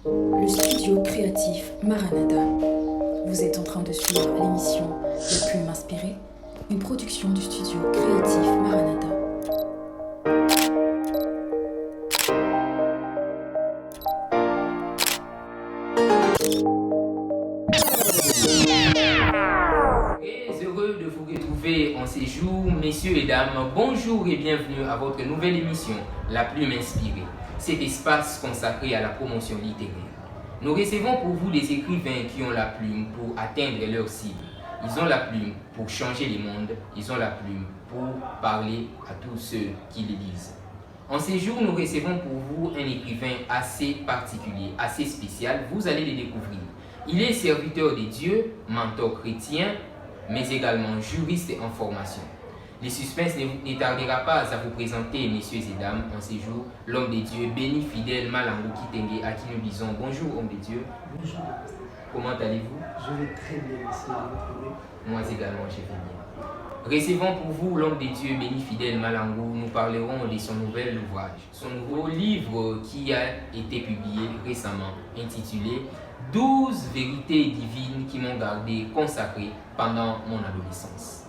Le studio créatif Maranatha. Vous êtes en train de suivre l'émission La Plume Inspirée, une production du studio créatif Maranatha. Très heureux de vous retrouver en ces jours, messieurs et dames. Bonjour et bienvenue à votre nouvelle émission, La Plume Inspirée, cet espace consacré à la promotion littéraire. Nous recevons pour vous des écrivains qui ont la plume pour atteindre leur cible. Ils ont la plume pour changer les mondes, ils ont la plume pour parler à tous ceux qui les lisent. En ces jours, nous recevons pour vous un écrivain assez particulier, assez spécial, vous allez le découvrir. Il est serviteur de Dieu, mentor chrétien, mais également juriste en formation. Le suspense ne tardera pas à vous présenter, messieurs et dames, en ces jours, l'homme de Dieu, béni, fidèle, Malango Kitenge, à qui nous disons bonjour, homme de Dieu. Bonjour. Comment allez-vous? Je vais très bien, merci. Moi également, je vais bien. Recevons pour vous l'homme de Dieu, béni, fidèle, Malango. Nous parlerons de son nouvel ouvrage, son nouveau livre qui a été publié récemment, intitulé 12 vérités divines qui m'ont gardé consacré pendant mon adolescence.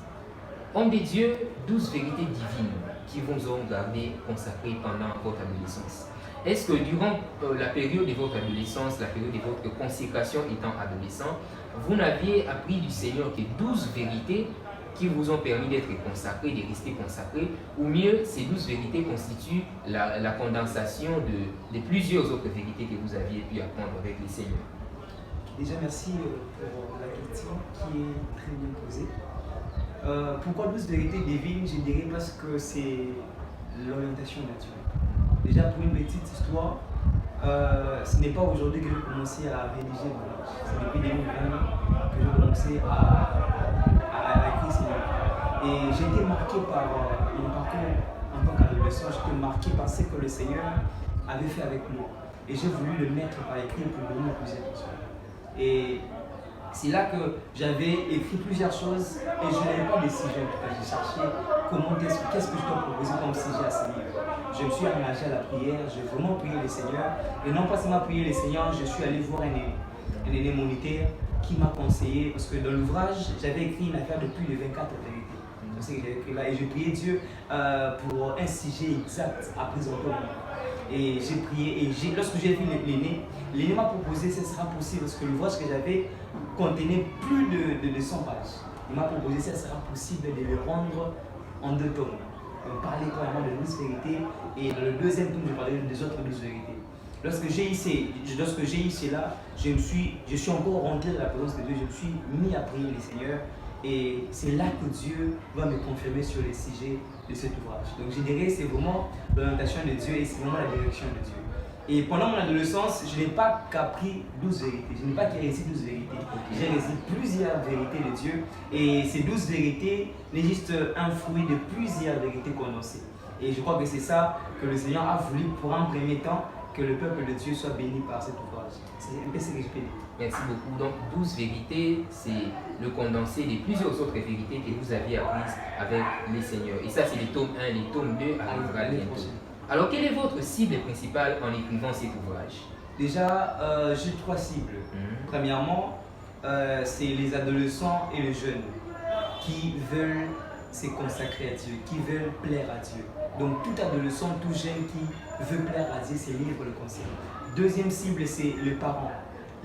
Homme de Dieu, 12 vérités divines qui vous ont gardé consacré pendant votre adolescence. Est-ce que durant la période de votre adolescence, la période de votre consécration étant adolescent, vous n'aviez appris du Seigneur que 12 vérités qui vous ont permis d'être consacrés, de rester consacrés, ou mieux, ces 12 vérités constituent la condensation de plusieurs autres vérités que vous aviez pu apprendre avec le Seigneur? Déjà, merci pour la question qui est très bien posée. Pourquoi 12 vérités divines? Je dirais parce que c'est l'orientation naturelle. Déjà, pour une petite histoire, ce n'est pas aujourd'hui que j'ai commencé à rédiger mon livre. C'est depuis 2020 que j'ai commencé à écrire ce livre. Et j'ai été marqué par mon parcours en tant qu'adolescent. J'étais marqué par ce que le Seigneur avait fait avec moi. Et j'ai voulu le mettre par écrit pour donner à plusieurs personnes. Et c'est là que j'avais écrit plusieurs choses et je n'avais pas de sujet. J'ai cherché qu'est-ce que je dois proposer comme sujet à ce livre. Je me suis engagé à la prière, j'ai vraiment prié le Seigneur. Et non pas seulement prié le Seigneur, je suis allé voir un aîné monitaire qui m'a conseillé, parce que dans l'ouvrage, j'avais écrit une affaire de plus de 24 vérités. C'est ce que j'avais écrit là. Et j'ai prié Dieu pour un sujet exact à présenter. Et j'ai prié, et lorsque j'ai vu l'aîné m'a proposé ce sera possible, parce que l'ouvrage que j'avais contenait plus de 100 pages. Il m'a proposé ce sera possible de le rendre en 2 tomes. On parlait carrément de 12 vérités, et dans le deuxième tome, je parlais des autres 12 vérités. Lorsque j'ai eu cela, je suis encore rentré dans la présence de Dieu, je me suis mis à prier le Seigneur. Et c'est là que Dieu va me confirmer sur les sujets de cet ouvrage. Donc je dirais que c'est vraiment l'orientation de Dieu et c'est vraiment la direction de Dieu. Et pendant mon adolescence, je n'ai pas qu'appris 12 vérités. Je n'ai pas qu'à réciter 12 vérités. J'ai récité plusieurs vérités de Dieu. Et ces 12 vérités n'est juste un fruit de plusieurs vérités condensées. Et je crois que c'est ça que le Seigneur a voulu pour un premier temps que le peuple de Dieu soit béni par cet ouvrage. C'est un peu ce que je peux dire. Merci beaucoup. Donc, 12 vérités, c'est le condensé de plusieurs autres vérités que vous aviez apprises avec les seigneurs. Et ça, c'est les tomes 1, les tomes 2 arrivera bientôt. Alors, quelle est votre cible principale en écrivant cet ouvrage? Déjà, j'ai 3 cibles. Premièrement, c'est les adolescents et les jeunes qui veulent se consacrer à Dieu, qui veulent plaire à Dieu. Donc, tout adolescent, tout jeune qui veut plaire à Dieu, ces livres le concernent. Deuxième cible, c'est les parents,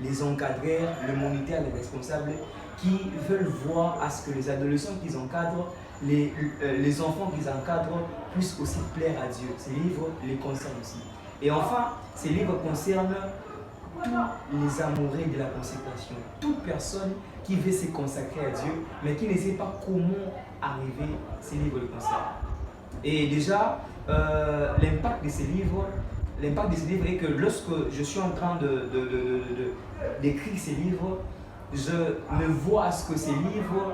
les encadreurs, le moniteur, les responsables qui veulent voir à ce que les adolescents qu'ils encadrent, les enfants qu'ils encadrent puissent aussi plaire à Dieu. Ces livres les concernent aussi. Et enfin, ces livres concernent tous les amoureux de la consécration, toute personne qui veut se consacrer à Dieu, mais qui ne sait pas comment arriver, ces livres le concernent. Et déjà, l'impact de ces livres est que lorsque je suis en train d'écrire ces livres, je me vois à ce que ces livres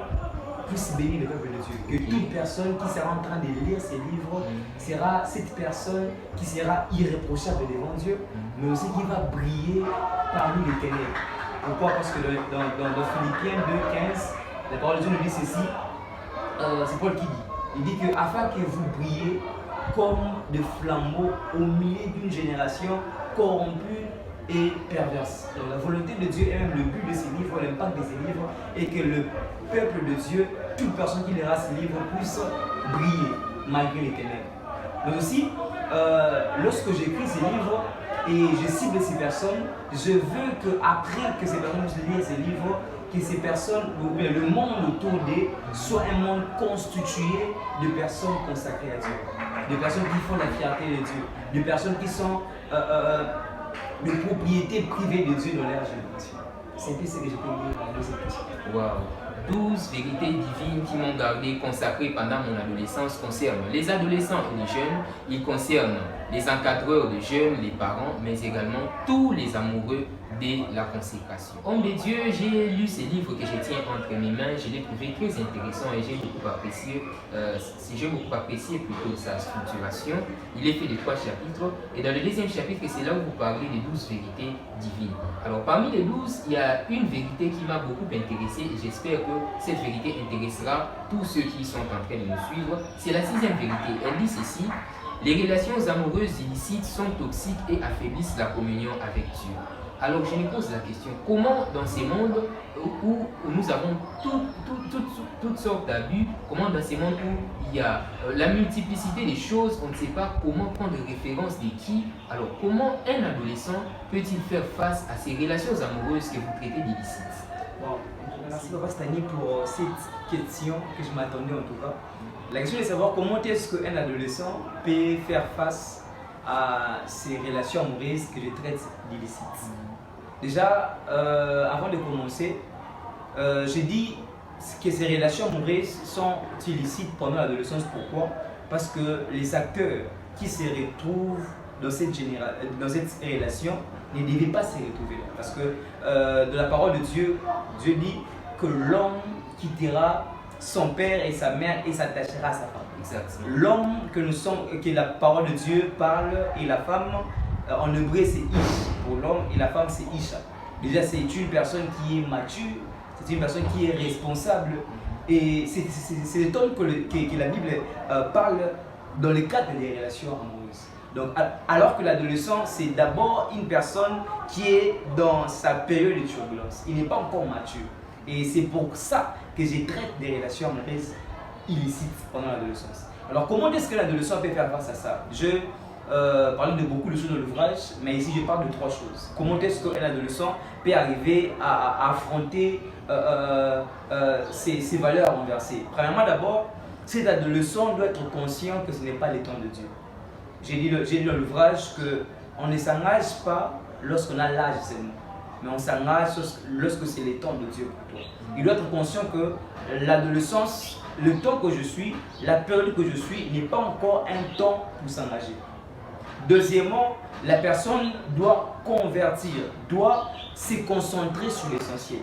puissent bénir le peuple de Dieu. Que toute personne qui sera en train de lire ces livres sera cette personne qui sera irréprochable devant Dieu, mais aussi qui va briller parmi les ténèbres. Pourquoi? Parce que dans Philippiens 2:15, la parole de Dieu nous dit ceci, c'est Paul qui dit. Il dit que afin que vous brillez comme des flambeaux au milieu d'une génération corrompue est perverse. Donc, la volonté de Dieu et même le but de ces livres, l'impact de ces livres, est que le peuple de Dieu, toute personne qui lira ces livres, puisse briller malgré les ténèbres. Mais aussi, lorsque j'écris ces livres et je cible ces personnes, je veux qu'après que ces personnes puissent lire ces livres, que ces personnes, le monde autour d'eux, soit un monde constitué de personnes consacrées à Dieu, de personnes qui font la fierté de Dieu, de personnes qui sont de propriété privée de Dieu dans leur génération. C'était ce que j'ai pu dire dans cette question. Wow. 12 vérités divines qui m'ont gardé consacré pendant mon adolescence concernent les adolescents et les jeunes, ils concernent les encadreurs de jeunes, les parents, mais également tous les amoureux de la consécration. Homme de Dieu, j'ai lu ces livres que je tiens entre mes mains, je l'ai trouvé très intéressant et j'ai beaucoup apprécié plutôt sa structuration. Il est fait de 3 chapitres et dans le deuxième chapitre, c'est là où vous parlez des 12 vérités divines. Alors parmi les 12, il y a une vérité qui m'a beaucoup intéressé et j'espère que cette vérité intéressera tous ceux qui sont en train de nous suivre. C'est la 6e vérité. Elle dit ceci: les relations amoureuses illicites sont toxiques et affaiblissent la communion avec Dieu. Alors je me pose la question, comment dans ces mondes où nous avons toutes sortes d'abus, comment dans ces mondes où il y a la multiplicité des choses, on ne sait pas comment prendre référence de qui, alors comment un adolescent peut-il faire face à ces relations amoureuses que vous traitez d'illicites? Bon, merci Papa Stani pour cette question que je m'attendais en tout cas. La question est de savoir comment est-ce qu'un adolescent peut faire face à ces relations amoureuses que je traite d'illicites. Déjà, avant de commencer, j'ai dit que ces relations amoureuses sont illicites pendant l'adolescence. Pourquoi? Parce que les acteurs qui se retrouvent dans cette relation ne devaient pas se retrouver là. Parce que de la parole de Dieu, Dieu dit que l'homme quittera son père et sa mère et s'attachera à sa femme. Exactement. L'homme que la parole de Dieu parle et la femme, en hébreu c'est Ish pour l'homme et la femme c'est Isha. Déjà c'est une personne qui est mature, c'est une personne qui est responsable et c'est le ton que la Bible parle dans le cadre des relations amoureuses. Donc, alors que l'adolescent c'est d'abord une personne qui est dans sa période de turbulence, il n'est pas encore mature. Et c'est pour ça que je traite des relations amoureuses illicites pendant l'adolescence. Alors comment est-ce que l'adolescent peut faire face à ça? Je parle de beaucoup de choses dans l'ouvrage, mais ici je parle de 3 choses. Comment est-ce qu'un adolescent peut arriver à affronter ces valeurs renversées? Premièrement d'abord, cet adolescent doit être conscient que ce n'est pas le temps de Dieu. J'ai dit dans l'ouvrage qu'on ne s'engage pas lorsqu'on a l'âge seulement, mais on s'engage lorsque c'est le temps de Dieu pour toi. Il doit être conscient que l'adolescence, le temps que je suis, la période que je suis, n'est pas encore un temps pour s'engager. Deuxièmement, la personne doit convertir, doit se concentrer sur l'essentiel.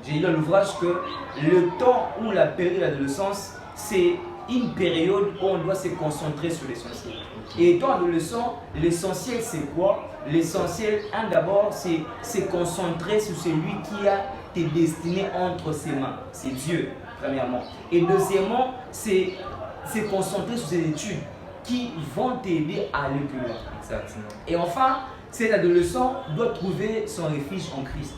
J'ai dit dans l'ouvrage que le temps ou la période de l'adolescence, c'est une période où on doit se concentrer sur l'essentiel. Et étant adolescent, l'essentiel c'est quoi? L'essentiel, d'abord, c'est se concentrer sur celui qui a tes destinées entre ses mains. C'est Dieu, premièrement. Et deuxièmement, c'est se concentrer sur ses études qui vont t'aider à aller plus loin. Exactement. Et enfin, cet adolescent doit trouver son refuge en Christ.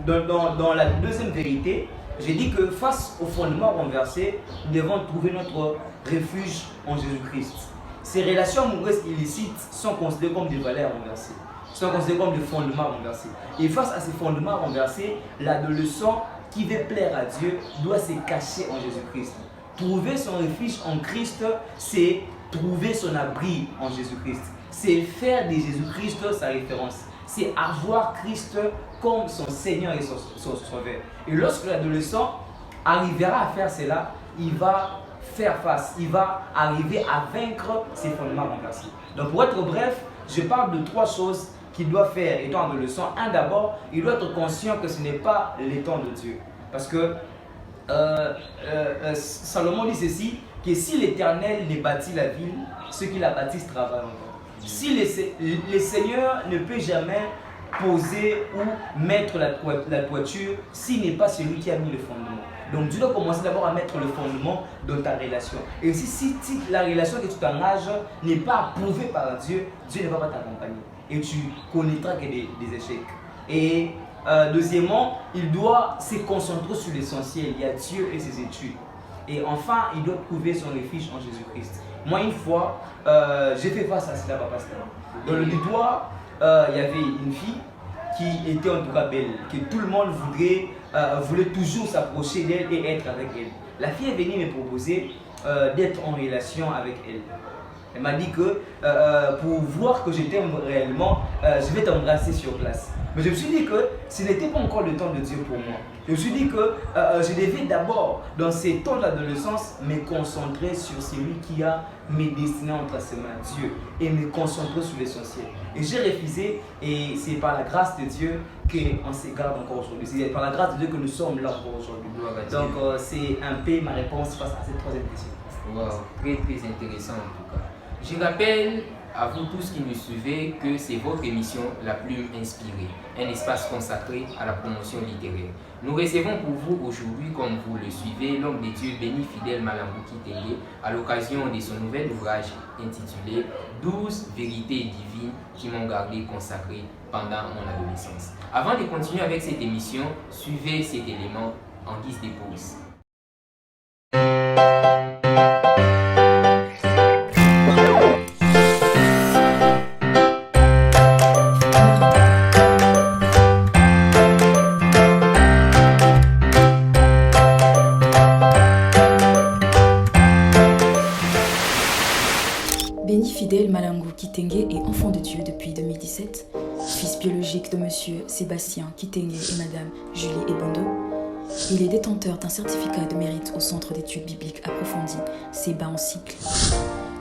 Dans la deuxième vérité, j'ai dit que face au fondement renversé, nous devons trouver notre refuge en Jésus-Christ. Ces relations amoureuses illicites sont considérées comme des valeurs renversées, sont considérées comme des fondements renversés. Et face à ces fondements renversés, l'adolescent qui veut plaire à Dieu doit se cacher en Jésus-Christ. Trouver son refuge en Christ, c'est trouver son abri en Jésus-Christ. C'est faire de Jésus-Christ sa référence. C'est avoir Christ comme son Seigneur et son Sauveur. Et lorsque l'adolescent arrivera à faire cela, il va faire face, il va arriver à vaincre ses fondements renversés. Donc pour être bref, je parle de 3 choses qu'il doit faire étant adolescent. D'abord, il doit être conscient que ce n'est pas le temps de Dieu. Parce que Salomon dit ceci, que si l'Éternel ne bâtit la ville, ceux qui la bâtissent travaillent encore. Si le Seigneur ne peut jamais poser ou mettre la toiture s'il n'est pas celui qui a mis le fondement. Donc tu dois commencer d'abord à mettre le fondement dans ta relation. Et si la relation que tu t'engages n'est pas approuvée par Dieu, Dieu ne va pas t'accompagner. et tu connaîtras que des échecs. Et deuxièmement, il doit se concentrer sur l'essentiel. Il y a Dieu et ses études. Et enfin, il doit trouver son refuge en Jésus-Christ. Moi, une fois, j'ai fait face à cela, papa. Dans le Butoir, il y avait une fille qui était en tout cas belle, que tout le monde voulait toujours s'approcher d'elle et être avec elle. La fille est venue me proposer d'être en relation avec elle. Elle m'a dit que pour voir que je t'aime réellement, je vais t'embrasser sur place. Mais je me suis dit que ce n'était pas encore le temps de Dieu pour moi. Je me suis dit que je devais d'abord, dans ces temps d'adolescence, me concentrer sur celui qui a mes destinées entre ses mains, Dieu, et me concentrer sur l'essentiel. Et j'ai refusé, et c'est par la grâce de Dieu qu'on se garde encore aujourd'hui. C'est par la grâce de Dieu que nous sommes là encore aujourd'hui. Donc c'est un peu ma réponse face à cette troisième question. Wow, très très intéressant en tout cas. Je rappelle à vous tous qui nous suivez que c'est votre émission La Plume Inspirée, un espace consacré à la promotion littéraire. Nous recevons pour vous aujourd'hui, comme vous le suivez, l'homme des dieux Béni Fidèle Malambou Kitenge à l'occasion de son nouvel ouvrage intitulé 12 vérités divines qui m'ont gardé consacré pendant mon adolescence. Avant de continuer avec cette émission, suivez cet élément en guise de pause. Béni Fidèle Malambou Kitenge est enfant de Dieu depuis 2017, fils biologique de monsieur Sébastien Kitenge et madame Julie Ebondo. Il est détenteur d'un certificat de mérite au Centre d'études bibliques approfondies, CEBA en cycle.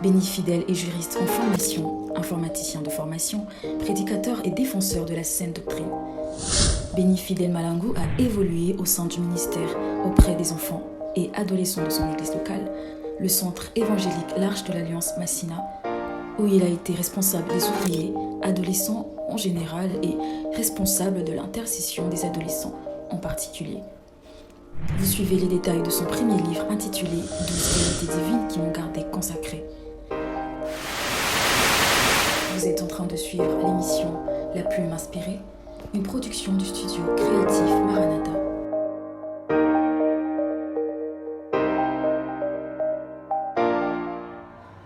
Béni Fidèle est juriste en formation, informaticien de formation, prédicateur et défenseur de la saine doctrine. Béni Fidèle Malambou a évolué au sein du ministère auprès des enfants et adolescents de son église locale, le centre évangélique L'Arche de l'Alliance Massina, où il a été responsable des ouvriers, adolescents en général et responsable de l'intercession des adolescents en particulier. Vous suivez les détails de son premier livre intitulé 12 vérités divines qui m'ont gardé consacré. Vous êtes en train de suivre l'émission La Plume Inspirée, une production du studio créatif Maranatha.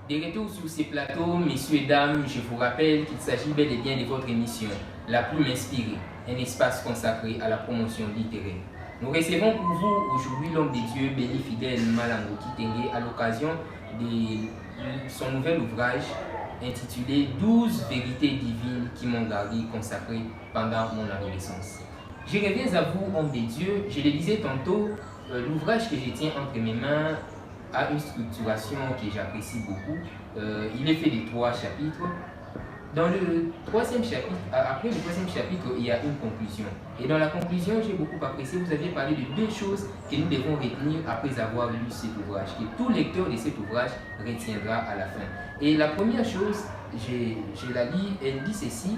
De retour sur ces plateaux, messieurs et dames, je vous rappelle qu'il s'agit bel et bien de votre émission La Plume Inspirée, un espace consacré à la promotion littéraire. Nous recevons pour vous aujourd'hui l'homme des dieux Béni Fidèle Malambou Kitenge à l'occasion de son nouvel ouvrage intitulé 12 vérités divines qui m'ont gardé consacré pendant mon adolescence. Je reviens à vous, homme des dieux. Je le disais tantôt, l'ouvrage que je tiens entre mes mains a une structuration que j'apprécie beaucoup. Il est fait de 3 chapitres. Dans le troisième chapitre, après le troisième chapitre, il y a une conclusion. Et dans la conclusion, j'ai beaucoup apprécié, vous aviez parlé de 2 choses que nous devons retenir après avoir lu cet ouvrage, que tout lecteur de cet ouvrage retiendra à la fin. Et la première chose, je la lis, elle dit ceci: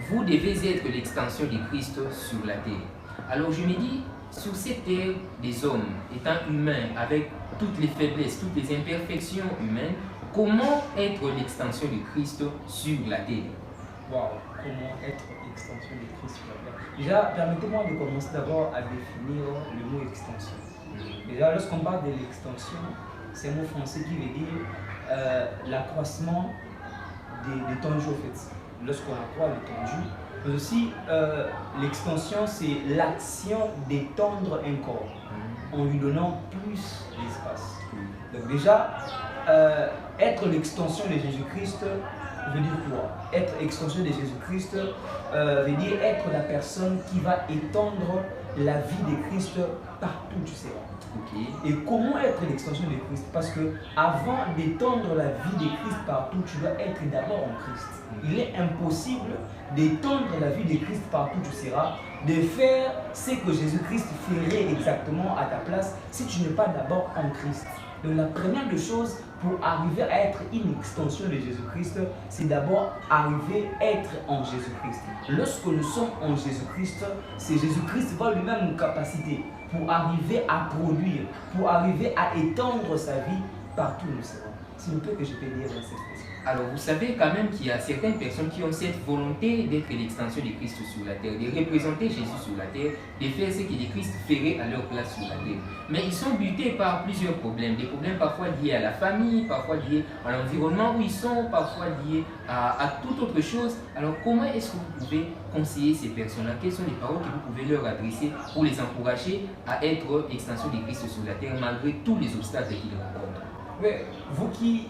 vous devez être l'extension de Christ sur la terre. Alors je me dis, sur cette terre des hommes, étant humains, avec toutes les faiblesses, toutes les imperfections humaines, comment être l'extension de Christ sur la terre? Wow, comment être l'extension de Christ sur la terre? Déjà, permettez-moi de commencer d'abord à définir le mot extension. Déjà, lorsqu'on parle de l'extension, c'est un mot français qui veut dire l'accroissement d'étendue en fait. Lorsqu'on accroît l'étendue, mais aussi l'extension, c'est l'action d'étendre un corps en lui donnant plus d'espace. Donc déjà, être l'extension de Jésus-Christ veut dire quoi? Être extension de Jésus-Christ veut dire être la personne qui va étendre la vie de Christ partout où tu seras. Okay. Et comment être l'extension de Christ? Parce que avant d'étendre la vie de Christ partout, tu dois être d'abord en Christ. Il est impossible d'étendre la vie de Christ partout où tu seras, de faire ce que Jésus-Christ ferait exactement à ta place si tu n'es pas d'abord en Christ. Donc la première des choses pour arriver à être une extension de Jésus-Christ, c'est d'abord arriver à être en Jésus-Christ. Lorsque nous sommes en Jésus-Christ, c'est Jésus-Christ va lui-même une capacité pour arriver à produire, pour arriver à étendre sa vie partout où nous serons. s'il ne peut que je peux dire dans cette question. Alors, vous savez quand même qu'il y a certaines personnes qui ont cette volonté d'être l'extension de Christ sur la terre, de représenter Jésus sur la terre, de faire ce que le Christ ferait à leur place sur la terre. Mais ils sont butés par plusieurs problèmes, des problèmes parfois liés à la famille, parfois liés à l'environnement où ils sont, parfois liés à toute autre chose. Alors, comment est-ce que vous pouvez conseiller ces personnes-là? Quelles sont les paroles que vous pouvez leur adresser pour les encourager à être extension de Christ sur la terre malgré tous les obstacles qu'ils rencontrent? Mais vous qui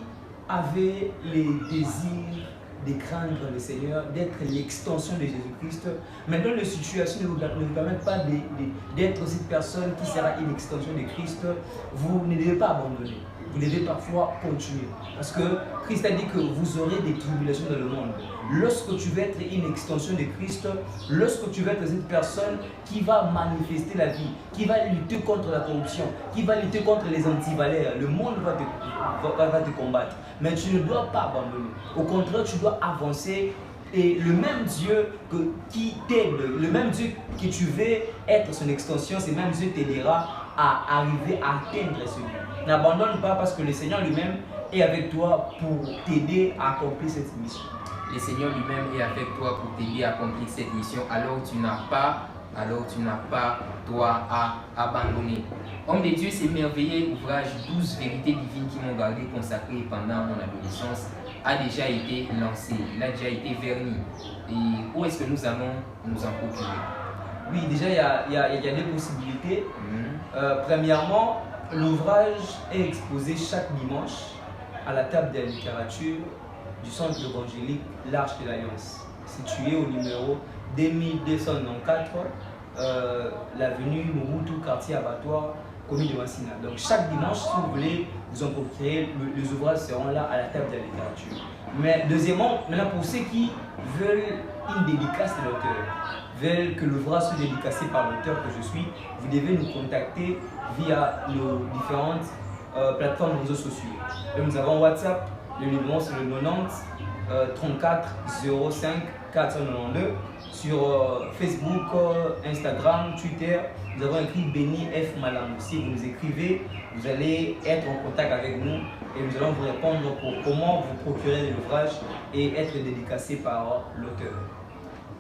avez les désirs de craindre le Seigneur, d'être l'extension de Jésus-Christ, maintenant les situations ne vous permettent pas d'être cette personne qui sera une extension de Christ, vous ne devez pas abandonner. Vous devez parfois continuer. Parce que Christ a dit que vous aurez des tribulations dans le monde. Lorsque tu veux être une extension de Christ, lorsque tu veux être cette personne qui va manifester la vie, qui va lutter contre la corruption, qui va lutter contre les antivaleurs, le monde va te combattre. Mais tu ne dois pas abandonner. Au contraire, tu dois avancer. Et le même Dieu qui t'aide, le même Dieu que tu veux être son extension, ce même Dieu t'aidera à arriver à atteindre ce but. N'abandonne pas parce que le Seigneur lui-même est avec toi pour t'aider à accomplir cette mission. Le Seigneur lui-même est avec toi pour t'aider à accomplir cette mission. Alors tu n'as pas toi à abandonner. Homme de Dieu, c'est merveilleux ouvrage 12 vérités divines qui m'ont gardé consacré pendant mon adolescence a déjà été lancé, il a déjà été verni. Et où est-ce que nous allons nous en procurer? Oui, déjà il y a des possibilités. Premièrement, l'ouvrage est exposé chaque dimanche à la table de la littérature du centre évangélique L'Arche de l'Alliance, situé au numéro 2294, l'avenue Mobutu, quartier Abattoir, commune de Massina. Donc chaque dimanche, si vous voulez vous en procurer, les ouvrages seront là à la table de la littérature. Mais deuxièmement, maintenant pour ceux qui veulent une dédicace de l'auteur, veulent que l'ouvrage soit dédicacé par l'auteur que je suis, vous devez nous contacter via nos différentes plateformes de réseaux sociaux. Et nous avons WhatsApp, le numéro c'est le 90 34 05 492. Sur Facebook, Instagram, Twitter, nous avons écrit Béni F. Malangou. Si vous nous écrivez, vous allez être en contact avec nous et nous allons vous répondre pour comment vous procurer de l'ouvrage et être dédicacé par l'auteur.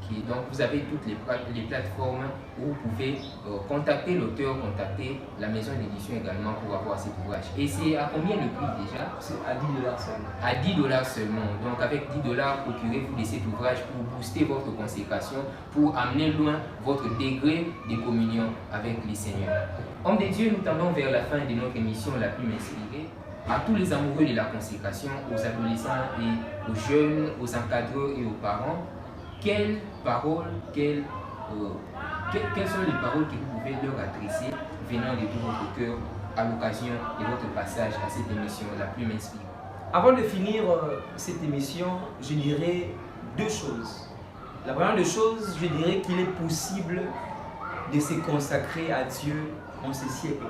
Okay, donc vous avez toutes les plateformes où vous pouvez contacter l'auteur, contacter la maison d'édition également pour avoir cet ouvrage. Et c'est à combien le prix déjà? C'est à $10 seulement. À $10 seulement. Donc avec $10, procurez-vous de cet ouvrage pour booster votre consécration, pour amener loin votre degré de communion avec les seigneurs. Homme de Dieu, nous tendons vers la fin de notre émission la plus inspirée. À tous les amoureux de la consécration, aux adolescents et aux jeunes, aux encadreurs et aux parents, quelles sont les paroles que vous pouvez leur adresser venant de tout votre cœur à l'occasion de votre passage à cette émission la plus inspirée? Avant de finir cette émission, je dirais deux choses. La première des choses, je dirais qu'il est possible de se consacrer à Dieu en ce siècle.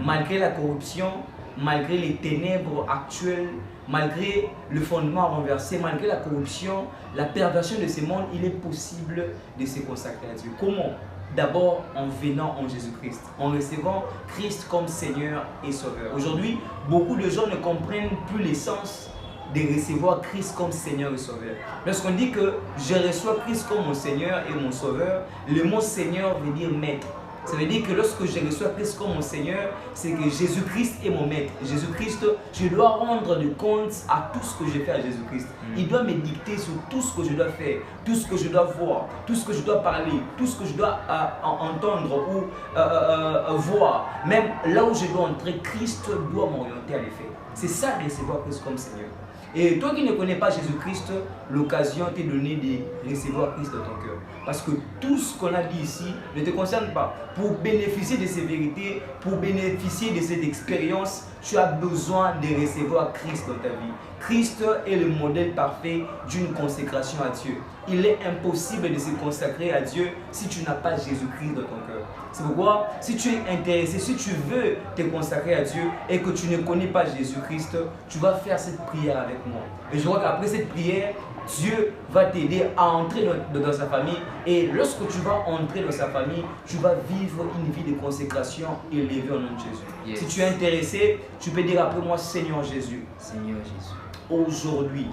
Malgré la corruption, malgré les ténèbres actuelles, malgré le fondement renversé, malgré la corruption, la perversion de ce monde, il est possible de se consacrer à Dieu. Comment? D'abord en venant en Jésus-Christ, en recevant Christ comme Seigneur et Sauveur. Aujourd'hui, beaucoup de gens ne comprennent plus l'essence de recevoir Christ comme Seigneur et Sauveur. Lorsqu'on dit que je reçois Christ comme mon Seigneur et mon Sauveur, le mot Seigneur veut dire maître. Ça veut dire que lorsque je reçois Christ comme mon Seigneur, c'est que Jésus-Christ est mon maître. Jésus-Christ, je dois rendre de compte à tout ce que je fais à Jésus-Christ. Il doit me dicter sur tout ce que je dois faire, tout ce que je dois voir, tout ce que je dois parler, tout ce que je dois entendre ou voir. Même là où je dois entrer, Christ doit m'orienter à les faire. C'est ça, recevoir Christ comme Seigneur. Et toi qui ne connais pas Jésus-Christ, l'occasion t'est donnée de recevoir Christ dans ton cœur. Parce que tout ce qu'on a dit ici ne te concerne pas. Pour bénéficier de ces vérités, pour bénéficier de cette expérience, tu as besoin de recevoir Christ dans ta vie. Christ est le modèle parfait d'une consécration à Dieu. Il est impossible de se consacrer à Dieu si tu n'as pas Jésus-Christ dans ton cœur. C'est pourquoi, si tu es intéressé, si tu veux te consacrer à Dieu et que tu ne connais pas Jésus-Christ, tu vas faire cette prière avec moi. Et je crois qu'après cette prière, Dieu va t'aider à entrer dans sa famille. Et lorsque tu vas entrer dans sa famille, tu vas vivre une vie de consécration élevée au nom de Jésus. Yes. Si tu es intéressé, tu peux dire après moi, Seigneur Jésus, Seigneur Jésus, aujourd'hui,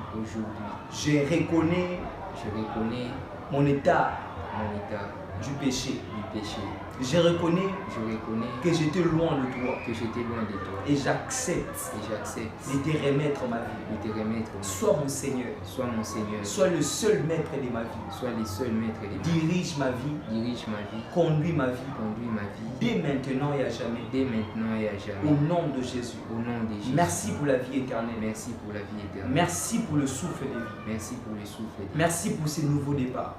je reconnais mon état du péché. Je reconnais que j'étais loin de toi. Et j'accepte de te remettre ma vie. Sois mon Seigneur. Sois le seul maître de ma vie. Dirige ma vie. Conduis ma vie. Dès maintenant et à jamais. Au nom de Jésus. Merci pour la vie éternelle. Merci pour le souffle de vie. Merci pour ces nouveaux départs.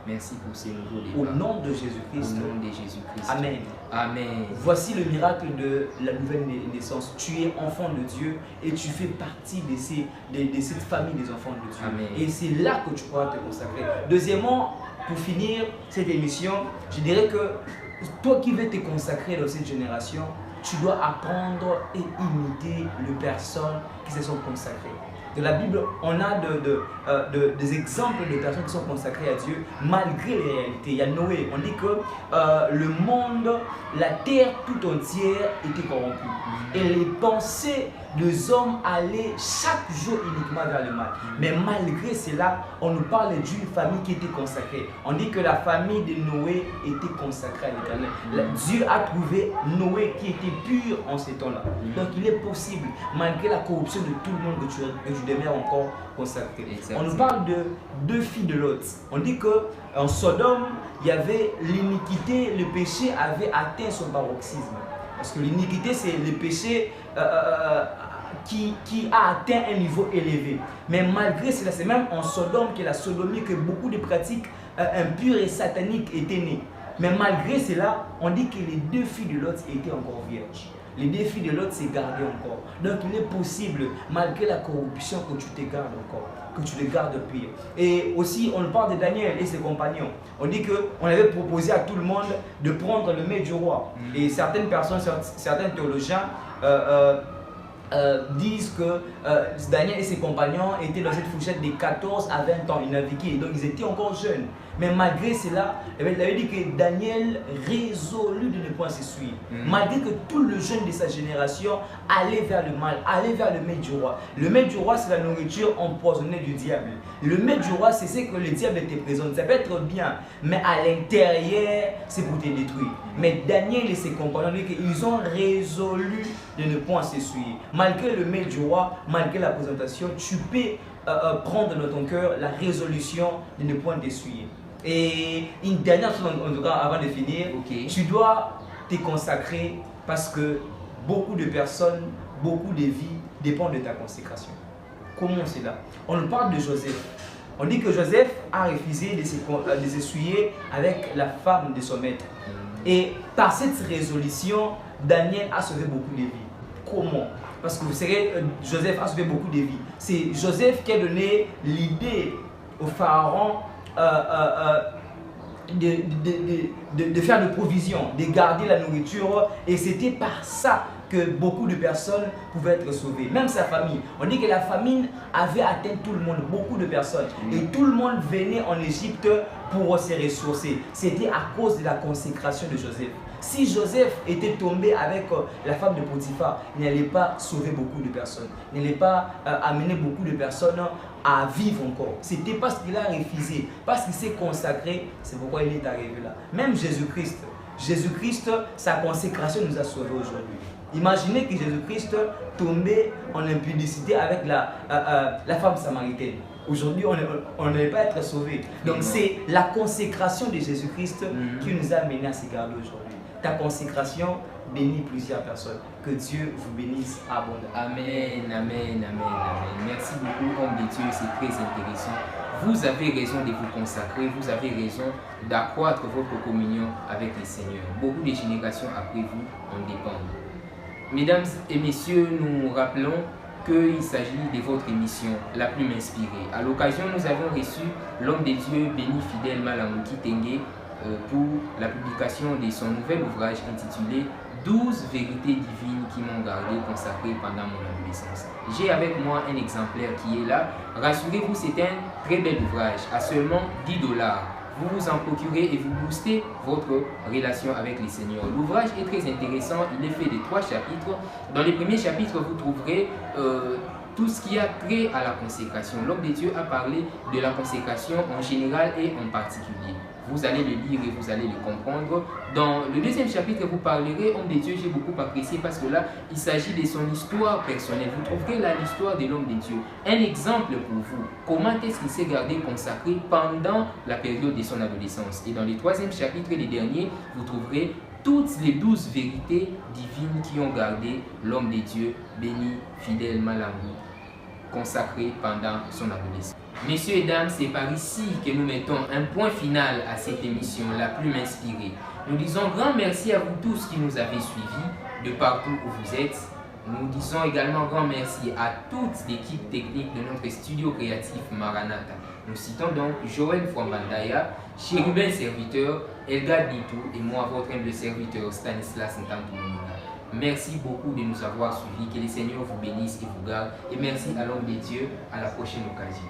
Au nom de Jésus-Christ. Amen. Amen. Voici le miracle de la nouvelle naissance. Tu es enfant de Dieu et tu fais partie de cette famille des enfants de Dieu. Amen. Et c'est là que tu pourras te consacrer. Deuxièmement, pour finir cette émission, je dirais que toi qui veux te consacrer dans cette génération, tu dois apprendre et imiter les personnes qui se sont consacrées. Dans la Bible, on a des exemples de personnes qui sont consacrées à Dieu malgré les réalités. Il y a Noé, on dit que le monde, la terre tout entière était corrompue. Et les pensées des hommes allaient chaque jour uniquement vers le mal. Mais malgré cela, on nous parle d'une famille qui était consacrée. On dit que la famille de Noé était consacrée à l'Éternel. Dieu a trouvé Noé qui était pur en ces temps-là. Donc il est possible, malgré la corruption de tout le monde, que tu demeures encore consacré. On nous parle de deux filles de Lot. On dit qu'en Sodome, il y avait l'iniquité, le péché avait atteint son paroxysme. Parce que l'iniquité, c'est le péché qui a atteint un niveau élevé. Mais malgré cela, c'est même en Sodome, que la sodomie, que beaucoup de pratiques impures et sataniques étaient nées. Mais malgré cela, on dit que les deux filles de Lot étaient encore vierges. Les deux filles de Lot s'est gardées encore. Donc il est possible, malgré la corruption, que tu te gardes encore, que tu les gardes pire. Et aussi, on parle de Daniel et ses compagnons. On dit qu'on avait proposé à tout le monde de prendre le mets du roi. Et certaines personnes, certains théologiens disent que Daniel et ses compagnons étaient dans cette fourchette de 14 à 20 ans. Ils naviguaient, donc ils étaient encore jeunes. Mais malgré cela, il avait dit que Daniel résolut de ne point s'essuyer. Malgré que tout le jeune de sa génération allait vers le mal, allait vers le mets du roi. Le mets du roi, c'est la nourriture empoisonnée du diable. Le mets du roi, c'est ce que le diable te présente. Ça peut être bien, mais à l'intérieur, c'est pour te détruire. Mais Daniel et ses compagnons, ils ont résolu de ne point s'essuyer. Malgré le mets du roi, malgré la présentation, tu peux prendre dans ton cœur la résolution de ne point t'essuyer. Et une dernière chose, en tout cas, avant de finir, tu dois te consacrer parce que beaucoup de personnes, beaucoup de vies dépendent de ta consécration. Comment c'est là? On nous parle de Joseph. On dit que Joseph a refusé de s'essuyer avec la femme de son maître. Et par cette résolution, Daniel a sauvé beaucoup de vies. Comment? Parce que vous savez, Joseph a sauvé beaucoup de vies. C'est Joseph qui a donné l'idée au pharaon de faire des provisions, de garder la nourriture. Et c'était par ça que beaucoup de personnes pouvaient être sauvées. Même sa famille. On dit que la famine avait atteint tout le monde, beaucoup de personnes. Et tout le monde venait en Égypte pour se ressourcer. C'était à cause de la consécration de Joseph. Si Joseph était tombé avec la femme de Potiphar, il n'allait pas sauver beaucoup de personnes. Il n'allait pas amener beaucoup de personnes à vivre encore. C'était parce qu'il a refusé, parce qu'il s'est consacré, c'est pourquoi il est arrivé là. Même Jésus-Christ, sa consécration nous a sauvés aujourd'hui. Imaginez que Jésus-Christ tombait en impudicité avec la femme samaritaine. Aujourd'hui, on ne va pas être sauvés. Donc c'est la consécration de Jésus-Christ qui nous a amenés à se garder aujourd'hui. Ta consécration bénit plusieurs personnes. Que Dieu vous bénisse abondamment. Amen, amen, amen, amen. Merci beaucoup, homme de Dieu, c'est très intéressant. Vous avez raison de vous consacrer, vous avez raison d'accroître votre communion avec le Seigneur. Beaucoup de générations après vous en dépendent. Mesdames et messieurs, nous rappelons qu'il s'agit de votre émission la plus inspirée. À l'occasion, nous avons reçu l'homme de Dieu béni fidèle Malangou Kitenge pour la publication de son nouvel ouvrage intitulé 12 vérités divines qui m'ont gardé consacré pendant mon adolescence. J'ai avec moi un exemplaire qui est là. Rassurez-vous, c'est un très bel ouvrage à seulement $10. Vous vous en procurez et vous boostez votre relation avec les seigneurs. L'ouvrage est très intéressant, il est fait de 3 chapitres. Dans les premiers chapitres, vous trouverez tout ce qui a trait à la consécration. L'homme de Dieu a parlé de la consécration en général et en particulier. Vous allez le lire et vous allez le comprendre. Dans le deuxième chapitre, vous parlerez, homme de Dieu, j'ai beaucoup apprécié parce que là, il s'agit de son histoire personnelle. Vous trouverez là l'histoire de l'homme de Dieu. Un exemple pour vous. Comment est-ce qu'il s'est gardé consacré pendant la période de son adolescence. Et dans le troisième chapitre et les derniers, vous trouverez toutes les 12 vérités divines qui ont gardé l'homme de Dieu, béni, fidèle, Malangou, consacré pendant son adolescence. Messieurs et dames, c'est par ici que nous mettons un point final à cette émission, la plume inspirée. Nous disons grand merci à vous tous qui nous avez suivis de partout où vous êtes. Nous disons également grand merci à toute l'équipe technique de notre studio créatif Maranatha. Nous citons donc Joël Fouambandaya, Chérubin Serviteur, Elga Ditou et moi, votre humble serviteur Stanislas Ntantoumouina. Merci beaucoup de nous avoir suivis. Que les Seigneurs vous bénissent et vous gardent. Et merci à l'homme de Dieu. À la prochaine occasion.